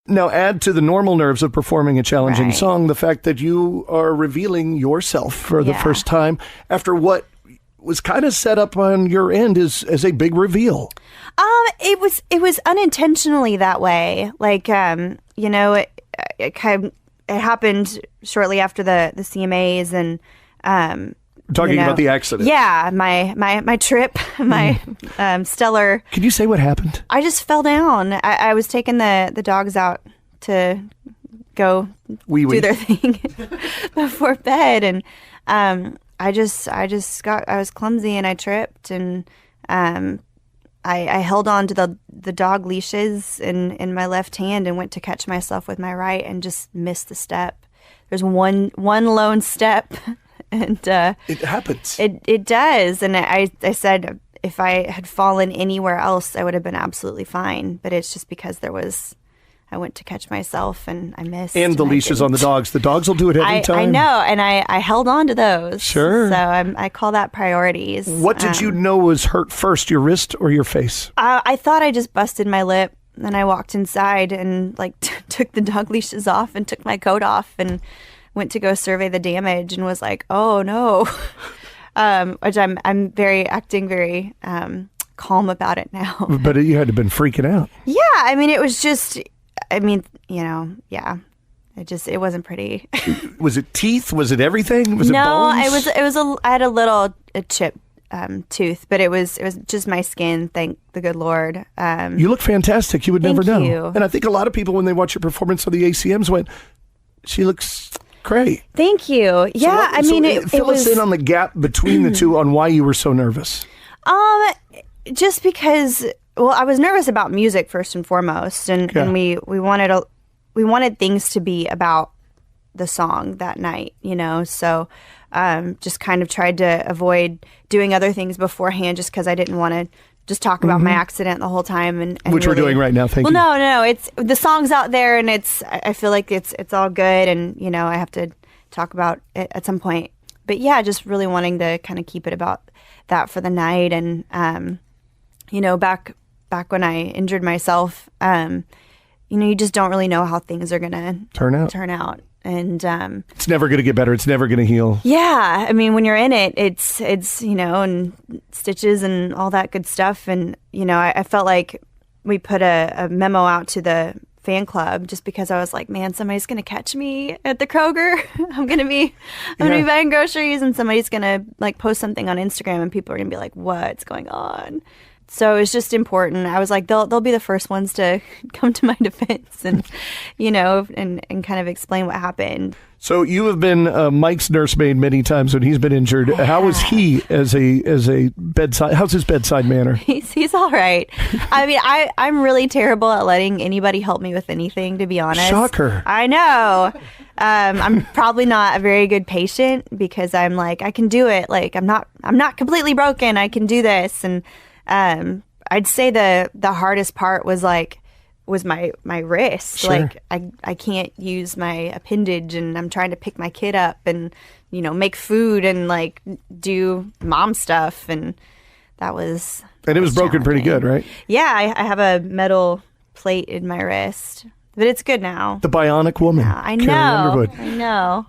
Now add to the normal nerves of performing a challenging song the fact that you are revealing yourself for the first time after what was kind of set up on your end as a big reveal. It was unintentionally that way. Like, it happened shortly after the CMAs and talking about the accident. Yeah, my trip, my stellar. Can you say what happened? I just fell down. I was taking the dogs out to go do their thing before bed, and I was clumsy and I tripped, and I held on to the dog leashes in my left hand and went to catch myself with my right and just missed the step. There's one lone step. And it happens. It does. And I said if I had fallen anywhere else, I would have been absolutely fine. But it's just because I went to catch myself and I missed. And the leashes on the dogs. The dogs will do it every time. I know. And I held on to those. Sure. So I call that priorities. What did you know was hurt first, your wrist or your face? I thought I just busted my lip. Then I walked inside and took the dog leashes off and took my coat off and went to go survey the damage and was like, oh no, which I'm acting very calm about it now. But you had to have been freaking out. Yeah, I mean, it was just, yeah, it wasn't pretty. Was it teeth? Was it everything? Was it bones? I had a chip tooth, but it was just my skin. Thank the good Lord. You look fantastic. You would never know. You. And I think a lot of people, when they watch your performance on the ACMs, went, she looks great. Thank you. Yeah, fill us in on the gap between the two on why you were so nervous. Just because, I was nervous about music first and foremost, and we wanted things to be about the song that night, So just kind of tried to avoid doing other things beforehand, just because I didn't want to just talk about my accident the whole time, and which we're doing right now. Thank you. No. It's the song's out there, and I feel like it's all good, and I have to talk about it at some point. But yeah, just really wanting to kind of keep it about that for the night, and back when I injured myself, you just don't really know how things are gonna turn out. And it's never going to get better. It's never going to heal. Yeah. I mean, when you're in it, it's and stitches and all that good stuff. And, I felt like we put a memo out to the fan club just because I was like, man, somebody's going to catch me at the Kroger. I'm going to be buying groceries, and somebody's going to post something on Instagram, and people are going to be like, what's going on? So it's just important. I was like, they'll be the first ones to come to my defense and, and kind of explain what happened. So you have been Mike's nursemaid many times when he's been injured. Yeah. How was he as a bedside? How's his bedside manner? He's all right. I mean, I'm really terrible at letting anybody help me with anything, to be honest. Shocker. I know. I'm probably not a very good patient because I'm like, I can do it. Like, I'm not completely broken. I can do this. And I'd say the hardest part was my wrist. Sure. Like I can't use my appendage, and I'm trying to pick my kid up and make food and do mom stuff, and that was. And it was broken pretty good, right? Yeah, I have a metal plate in my wrist, but it's good now. The bionic woman. Yeah, I know. Carrie Underwood. I know.